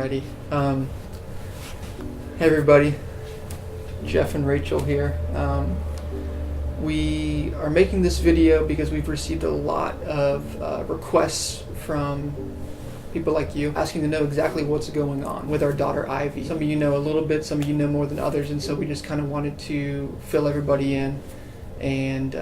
Alrighty. Hey everybody, Geoff and Rachel here. We are making this video because we've received a lot of requests from people like you asking to know exactly what's going on with our daughter Ivy. Some of you know a little bit, some of you know more than others, and so we just kind of wanted to fill everybody in and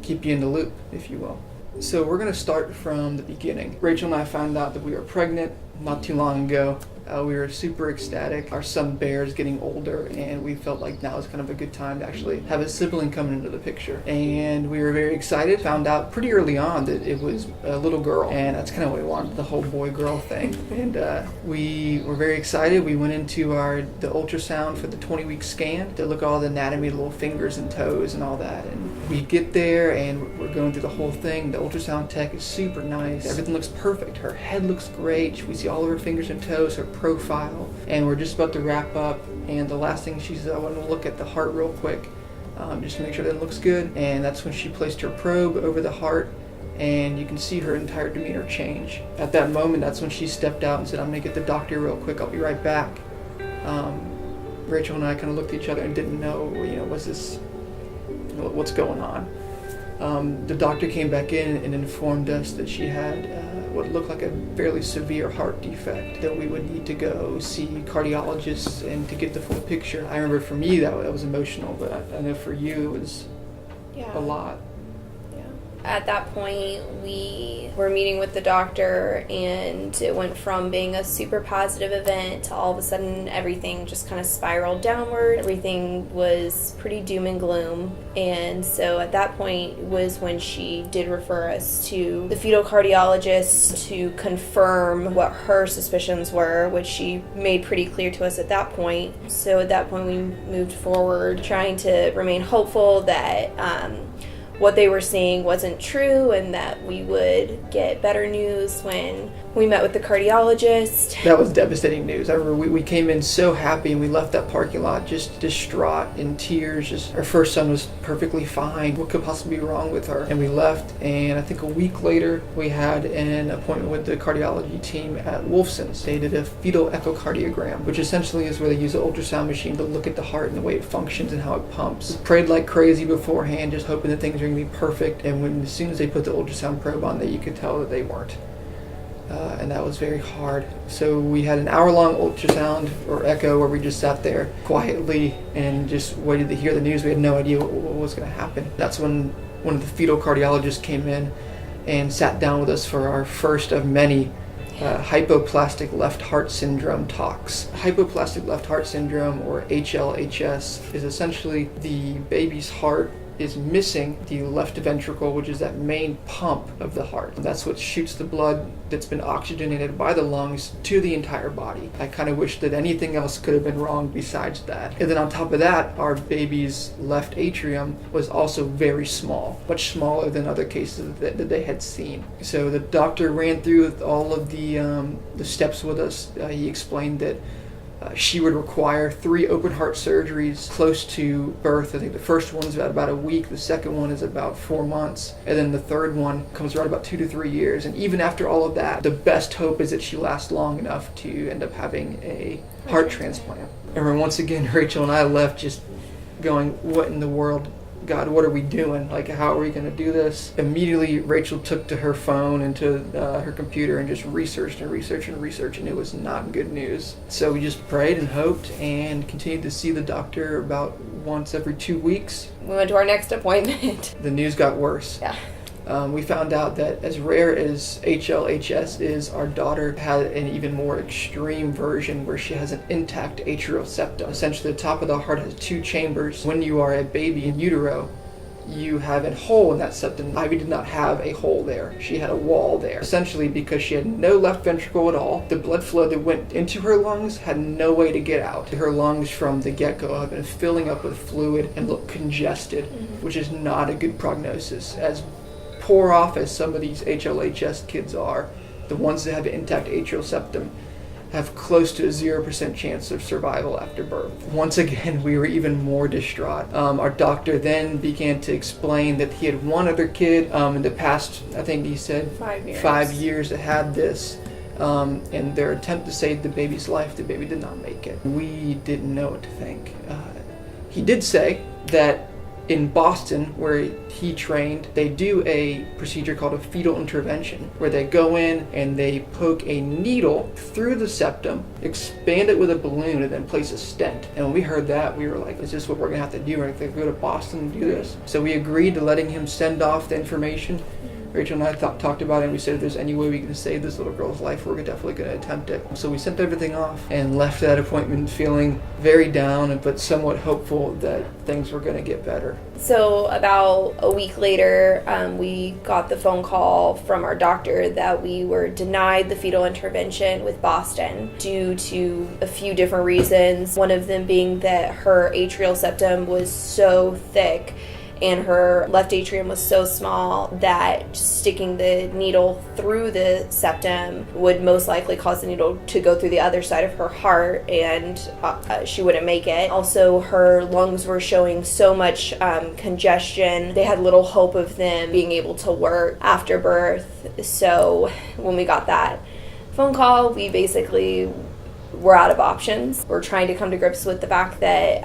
keep you in the loop, if you will. So we're going to start from the beginning. Rachel and I found out that we were pregnant not too long ago. We were super ecstatic. Our son Bear is getting older, and we felt like now is kind of a good time to actually have a sibling coming into the picture. And we were very excited. Found out pretty early on that it was a little girl, and that's kind of what we wanted, the whole boy-girl thing. And we were very excited. We went into the ultrasound for the 20-week scan to look at all the anatomy, the little fingers and toes and all that. And we get there, and we're going through the whole thing. The ultrasound tech is super nice. Everything looks perfect. Her head looks great. We see all of her fingers and toes, her profile, and we're just about to wrap up, and the last thing she said, I want to look at the heart real quick, just to make sure that it looks good. And that's when she placed her probe over the heart, and you can see her entire demeanor change. At that moment, that's when she stepped out and said, I'm gonna get the doctor real quick, I'll be right back. Rachel and I kind of looked at each other and didn't know, was this, what's going on? The doctor came back in and informed us that she had what looked like a fairly severe heart defect, that we would need to go see cardiologists and to get the full picture. I remember for me that was emotional, but I know for you it was a lot. At that point, we were meeting with the doctor, and it went from being a super positive event to all of a sudden everything just kind of spiraled downward. Everything was pretty doom and gloom. And so at that point was when she did refer us to the fetal cardiologist to confirm what her suspicions were, which she made pretty clear to us at that point. So at that point we moved forward, trying to remain hopeful that what they were seeing wasn't true, and that we would get better news when we met with the cardiologist. That was devastating news. I remember we came in so happy, and we left that parking lot just distraught, in tears. Just our first son was perfectly fine. What could possibly be wrong with her? And we left, and I think a week later we had an appointment with the cardiology team at Wolfson's. They did a fetal echocardiogram, which essentially is where they use an ultrasound machine to look at the heart and the way it functions and how it pumps. Prayed like crazy beforehand, just hoping that things are going to be perfect. And as soon as they put the ultrasound probe on there, you could tell that they weren't. And that was very hard. So we had an hour-long ultrasound or echo where we just sat there quietly and just waited to hear the news. We had no idea what was going to happen. That's when one of the fetal cardiologists came in and sat down with us for our first of many Hypoplastic Left Heart Syndrome talks. Hypoplastic Left Heart Syndrome, or HLHS, is essentially the baby's heart is missing the left ventricle, which is that main pump of the heart. That's what shoots the blood that's been oxygenated by the lungs to the entire body. I kind of wish that anything else could have been wrong besides that. And then on top of that, our baby's left atrium was also very small, much smaller than other cases that they had seen. So the doctor ran through all of the steps with us. He explained that she would require 3 open heart surgeries close to birth. I think the first one is about a week, the second one is about 4 months, and then the third one comes around about 2 to 3 years. And even after all of that, the best hope is that she lasts long enough to end up having a heart transplant. And once again, Rachel and I left just going, what in the world? God, what are we doing? Like, how are we going to do this? Immediately, Rachel took to her phone and to her computer and just researched, and it was not good news. So we just prayed and hoped and continued to see the doctor about once every 2 weeks. We went to our next appointment. The news got worse. Yeah. We found out that as rare as HLHS is, our daughter had an even more extreme version where she has an intact atrial septum. Essentially, the top of the heart has 2 chambers. When you are a baby in utero, you have a hole in that septum. Ivy did not have a hole there. She had a wall there. Essentially, because she had no left ventricle at all, the blood flow that went into her lungs had no way to get out. Her lungs from the get-go have been filling up with fluid and look congested, which is not a good prognosis. As poor off as some of these HLHS kids are, the ones that have an intact atrial septum have close to a 0% chance of survival after birth. Once again, we were even more distraught. Our doctor then began to explain that he had one other kid in the past, I think he said 5 years. 5 years that had this. In their attempt to save the baby's life, the baby did not make it. We didn't know what to think. He did say that in Boston, where he trained, they do a procedure called a fetal intervention, where they go in and they poke a needle through the septum, expand it with a balloon, and then place a stent. And when we heard that, we were like, is this what we're gonna have to do? We're gonna go to Boston and do this? So we agreed to letting him send off the information. Rachel and I talked about it, and we said if there's any way we can save this little girl's life, we're definitely going to attempt it. So we sent everything off and left that appointment feeling very down, but somewhat hopeful that things were going to get better. So about a week later, we got the phone call from our doctor that we were denied the fetal intervention with Boston due to a few different reasons. One of them being that her atrial septum was so thick and her left atrium was so small that sticking the needle through the septum would most likely cause the needle to go through the other side of her heart, and she wouldn't make it. Also, her lungs were showing so much congestion. They had little hope of them being able to work after birth. So when we got that phone call, we basically were out of options. We're trying to come to grips with the fact that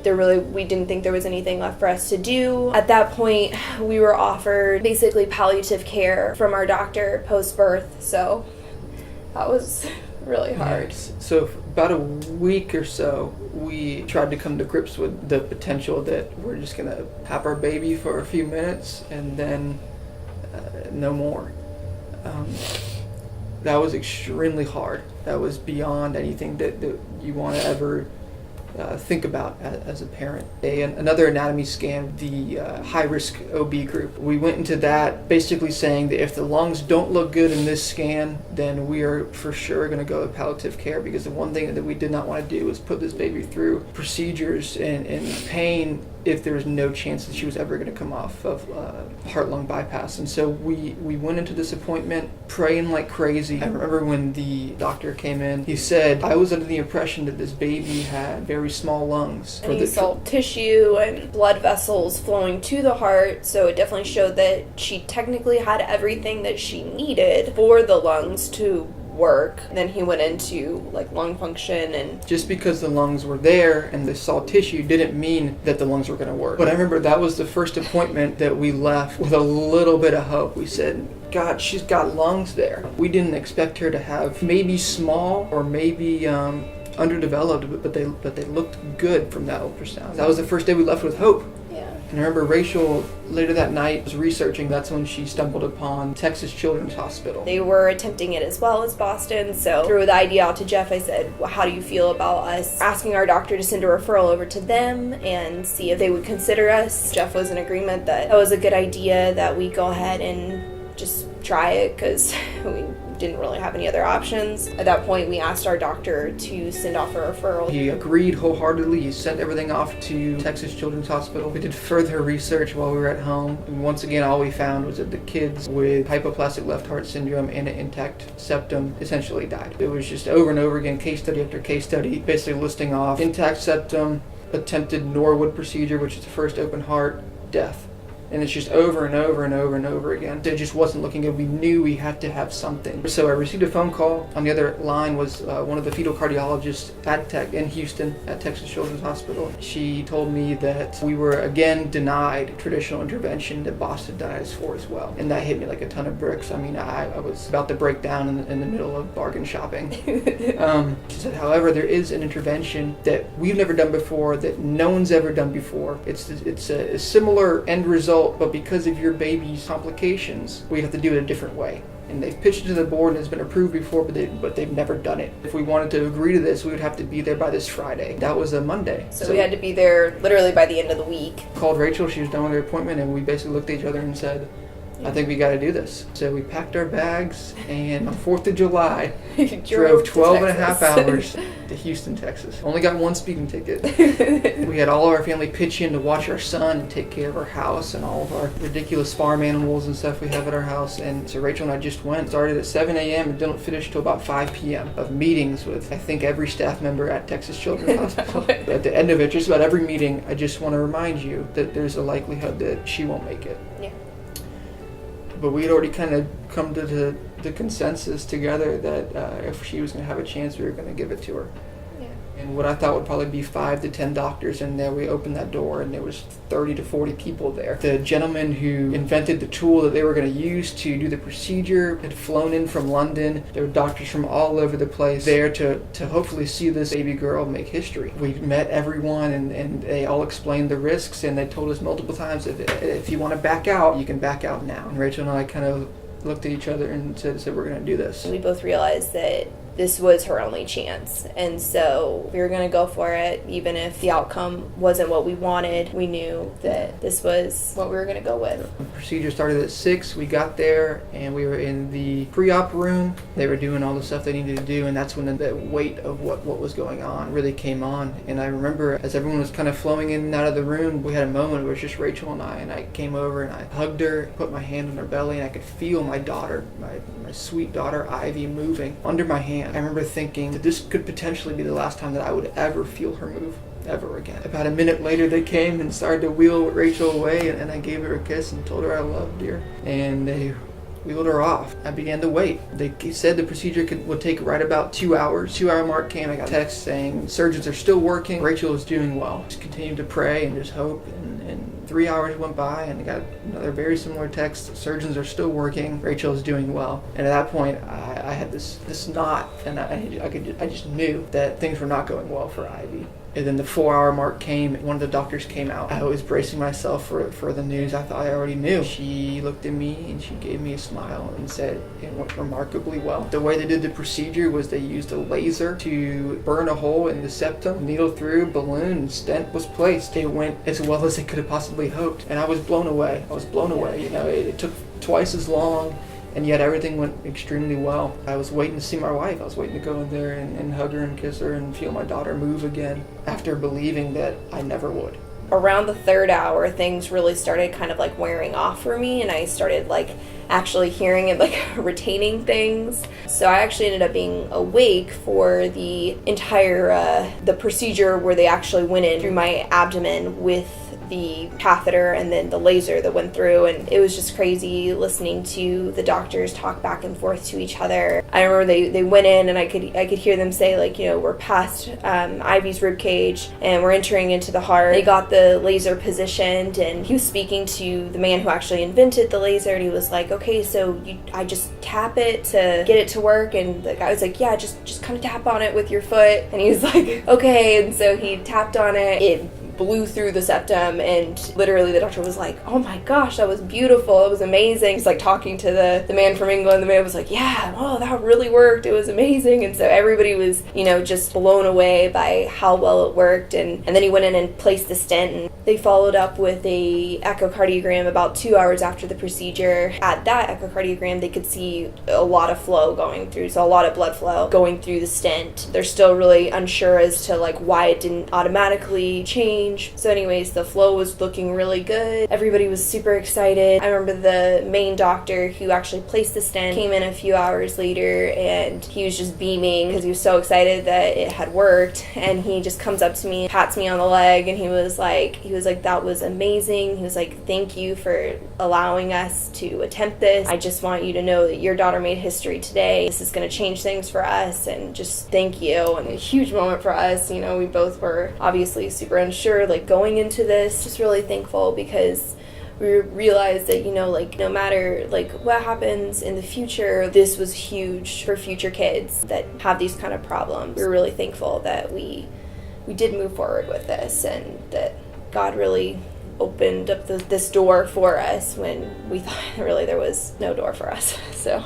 we didn't think there was anything left for us to do. At that point, we were offered basically palliative care from our doctor post-birth, so that was really hard. So for about a week or so, we tried to come to grips with the potential that we're just gonna have our baby for a few minutes and then no more. That was extremely hard. That was beyond anything that you want to ever think about as a parent. Another anatomy scan, the high-risk OB group. We went into that basically saying that if the lungs don't look good in this scan, then we are for sure going to go with palliative care, because the one thing that we did not want to do was put this baby through procedures and pain if there was no chance that she was ever going to come off of heart-lung bypass. And so we went into this appointment praying like crazy. I remember when the doctor came in, he said, I was under the impression that this baby had very small lungs. And he saw tissue and blood vessels flowing to the heart, so it definitely showed that she technically had everything that she needed for the lungs to work. Then he went into lung function, and just because the lungs were there and they saw tissue didn't mean that the lungs were going to work. But I remember that was the first appointment that we left with a little bit of hope. We said, God, she's got lungs there. We didn't expect her to have maybe small or maybe underdeveloped, but they looked good from that ultrasound. That was the first day we left with hope. And I remember Rachel later that night was researching. That's when she stumbled upon Texas Children's Hospital. They were attempting it as well as Boston. So threw the idea out to Geoff. I said, well, how do you feel about us asking our doctor to send a referral over to them and see if they would consider us? Geoff was in agreement that was a good idea, that we go ahead and just try it, because we didn't really have any other options. At that point, we asked our doctor to send off a referral. He agreed wholeheartedly. He sent everything off to Texas Children's Hospital. We did further research while we were at home, and once again, all we found was that the kids with Hypoplastic Left Heart Syndrome and an Intact Septum essentially died. It was just over and over again, case study after case study, basically listing off Intact Septum, attempted Norwood procedure, which is the first open heart, death. And it's just over and over and over and over again. It just wasn't looking good. We knew we had to have something. So I received a phone call. On the other line was one of the fetal cardiologists in Houston at Texas Children's Hospital. She told me that we were again denied traditional intervention that Boston denied us for as well. And that hit me like a ton of bricks. I mean, I was about to break down in the middle of bargain shopping. She said, however, there is an intervention that we've never done before, that no one's ever done before. It's a similar end result, but because of your baby's complications, we have to do it a different way. And they've pitched it to the board and it's been approved before, but they've never done it. If we wanted to agree to this, we would have to be there by this Friday. That was a Monday. So we had to be there literally by the end of the week. Called Rachel, she was done with her appointment, and we basically looked at each other and said, I think we got to do this. So we packed our bags, and on 4th of July, drove 12 and a half hours to Houston, Texas. Only got one speeding ticket. We had all of our family pitch in to watch our son and take care of our house and all of our ridiculous farm animals and stuff we have at our house. And so Rachel and I just went, started at 7 a.m. and didn't finish till about 5 p.m. of meetings with, I think, every staff member at Texas Children's Hospital. At the end of it, just about every meeting, I just want to remind you that there's a likelihood that she won't make it. Yeah. But we had already kind of come to the consensus together that if she was going to have a chance, we were going to give it to her. And what I thought would probably be 5 to 10 doctors in there, we opened that door and there was 30 to 40 people there. The gentleman who invented the tool that they were going to use to do the procedure had flown in from London. There were doctors from all over the place there to hopefully see this baby girl make history. We met everyone and they all explained the risks, and they told us multiple times, if you want to back out, you can back out now. And Rachel and I kind of looked at each other and said we're going to do this. We both realized that this was her only chance, and so we were going to go for it. Even if the outcome wasn't what we wanted, we knew that this was what we were going to go with. The procedure started at 6. We got there and we were in the pre-op room. They were doing all the stuff they needed to do, and that's when the weight of what was going on really came on. And I remember as everyone was kind of flowing in and out of the room, we had a moment where it was just Rachel and I came over and I hugged her, put my hand on her belly, and I could feel my daughter, my sweet daughter Ivy, moving under my hand. I remember thinking that this could potentially be the last time that I would ever feel her move ever again. About a minute later, they came and started to wheel Rachel away, and I gave her a kiss and told her I loved her, and they wheeled her off. I began to wait. They said the procedure would take right about 2 hours. 2-hour mark came. I got a text saying surgeons are still working. Rachel is doing well. Just continued to pray and just hope. And 3 hours went by, and I got another very similar text. Surgeons are still working. Rachel is doing well. And at that point, I had this knot, and I just knew that things were not going well for Ivy. And then the 4-hour mark came. One of the doctors came out. I was bracing myself for the news. I thought I already knew. She looked at me and she gave me a smile and said it went remarkably well. The way they did the procedure was they used a laser to burn a hole in the septum, needle through, balloon, and stent was placed. It went as well as they could have possibly hoped. And I was blown away. You know, it took twice as long, and yet everything went extremely well. I was waiting to see my wife. I was waiting to go in there and hug her and kiss her and feel my daughter move again after believing that I never would. Around the 3rd hour, things really started kind of like wearing off for me, and I started like actually hearing and like retaining things. So I actually ended up being awake for the entire the procedure where they actually went in through my abdomen with the catheter and then the laser that went through, and it was just crazy listening to the doctors talk back and forth to each other. I remember they went in and I could hear them say, like, you know, we're past Ivy's rib cage and we're entering into the heart. They got the laser positioned, and he was speaking to the man who actually invented the laser, and he was like, okay, so I just tap it to get it to work? And the guy was like, yeah, just kind of tap on it with your foot. And he was like, okay. And so he tapped on it. It blew through the septum, and literally the doctor was like, oh my gosh, that was beautiful, it was amazing. He's like talking to the man from England. The man was like, yeah, oh, that really worked, it was amazing. And so everybody was, you know, just blown away by how well it worked. And then he went in and placed the stent, and they followed up with a echocardiogram about 2 hours after the procedure. At that echocardiogram, they could see a lot of flow going through, so a lot of blood flow going through the stent. They're still really unsure as to like why it didn't automatically change. So anyways, the flow was looking really good. Everybody was super excited. I remember the main doctor who actually placed the stent came in a few hours later, and he was just beaming because he was so excited that it had worked. And he just comes up to me, pats me on the leg, and he was like, that was amazing. He was like, thank you for allowing us to attempt this. I just want you to know that your daughter made history today. This is going to change things for us, and just thank you. And a huge moment for us. You know, we both were obviously super unsure, like going into this, just really thankful because we realized that, you know, like no matter like what happens in the future, this was huge for future kids that have these kind of problems. We're really thankful that we did move forward with this, and that God really opened up this door for us when we thought really there was no door for us. So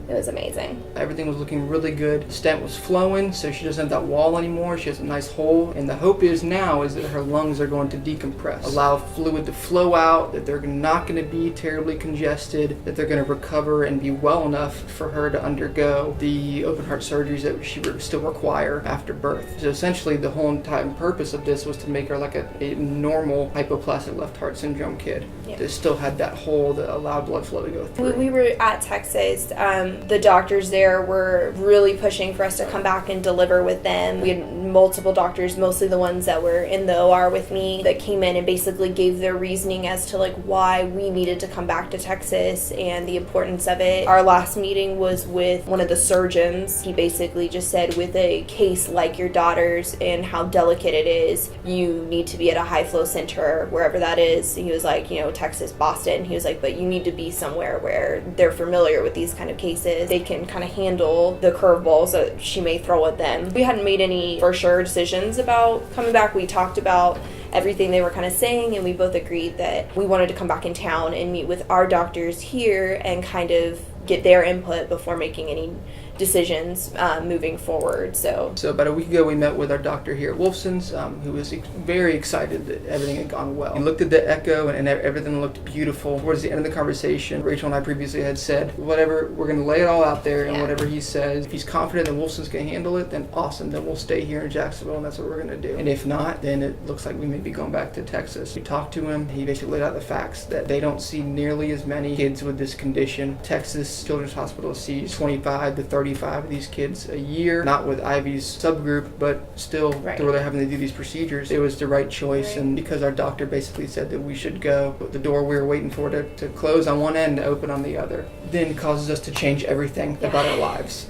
it was amazing. Everything was looking really good. The stent was flowing, so she doesn't have that wall anymore. She has a nice hole. And the hope is that her lungs are going to decompress, allow fluid to flow out, that they're not going to be terribly congested, that they're going to recover and be well enough for her to undergo the open heart surgeries that she would still require after birth. So essentially the whole entire purpose of this was to make her like a normal hypoplastic left heart syndrome kid that still had that hole that allowed blood flow to go through. We were at Texas. The doctors there were really pushing for us to come back and deliver with them. We had multiple doctors, mostly the ones that were in the OR with me, that came in and basically gave their reasoning as to like why we needed to come back to Texas and the importance of it. Our last meeting was with one of the surgeons. He basically just said, with a case like your daughter's and how delicate it is, you need to be at a high flow center, wherever that is. He was like, you know, Texas, Boston. He was like, but you need to be somewhere where they're familiar with these kind of cases. They can kind of handle the curveballs that she may throw at them. We hadn't made any for sure decisions about coming back. We talked about everything they were kind of saying, and we both agreed that we wanted to come back in town and meet with our doctors here and kind of get their input before making any decisions moving forward. So about a week ago, we met with our doctor here at Wolfson's, who was very excited that everything had gone well. He looked at the echo and everything looked beautiful. Towards the end of the conversation, Rachel and I previously had said, whatever, we're going to lay it all out there, and whatever he says, if he's confident that Wolfson's can handle it, then awesome, then we'll stay here in Jacksonville, and that's what we're going to do. And if not, then it looks like we may be going back to Texas. We talked to him. He basically laid out the facts that they don't see nearly as many kids with this condition. Texas Children's Hospital sees 25 to 35 of these kids a year, not with Ivy's subgroup, but still where they're having to do these procedures. It was the right choice, and because our doctor basically said that we should go, the door we were waiting for to close on one end to open on the other, then causes us to change everything about our lives.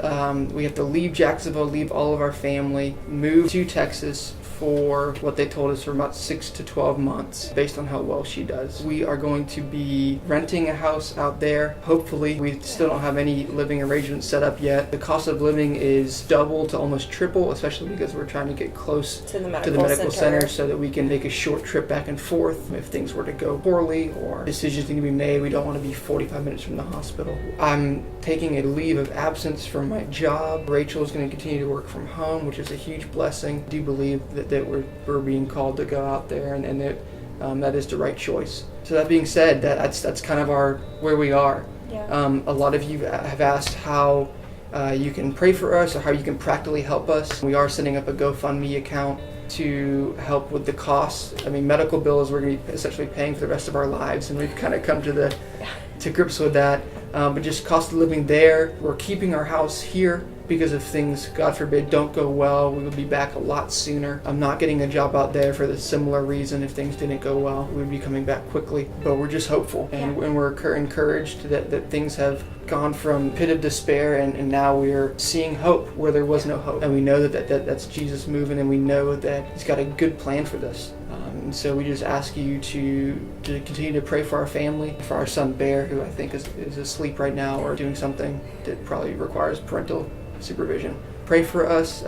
We have to leave Jacksonville, leave all of our family, move to Texas for what they told us for about 6 to 12 months based on how well she does. We are going to be renting a house out there. Hopefully, we still don't have any living arrangements set up yet. The cost of living is double to almost triple, especially because we're trying to get close to the medical center so that we can make a short trip back and forth if things were to go poorly or decisions need to be made. We don't want to be 45 minutes from the hospital. I'm taking a leave of absence from my job. Rachel is going to continue to work from home, which is a huge blessing. I do believe that we're being called to go out there, and that that is the right choice. So that being said, that's kind of where we are. A lot of you have asked how you can pray for us or how you can practically help us. We are setting up a GoFundMe account to help with the costs. I mean, medical bills we're going to be essentially paying for the rest of our lives, and we've kind of come to grips with that. But just cost of living there. We're keeping our house here because if things, God forbid, don't go well, we would be back a lot sooner. I'm not getting a job out there for the similar reason. If things didn't go well, we would be coming back quickly. But we're just hopeful, and we're encouraged that things have gone from pit of despair, and now we're seeing hope where there was no hope. And we know that's Jesus moving, and we know that He's got a good plan for this. And so we just ask you to continue to pray for our family, for our son Bear, who I think is asleep right now or doing something that probably requires parental supervision. Pray for us.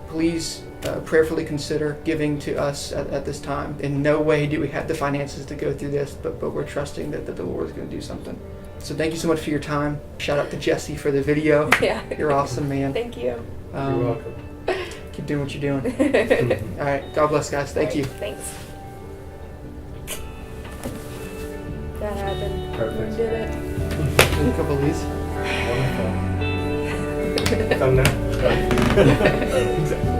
Please prayerfully consider giving to us at this time. In no way do we have the finances to go through this, but we're trusting that the Lord is going to do something. So thank you so much for your time. Shout out to Jesse for the video. Yeah. You're awesome, man. Thank you. You're welcome. Keep doing what you're doing. All right. God bless, guys. Thank you. Thanks. That happened. Perfect. We did it. A couple of these. Wonderful. Thumbnail. Exactly.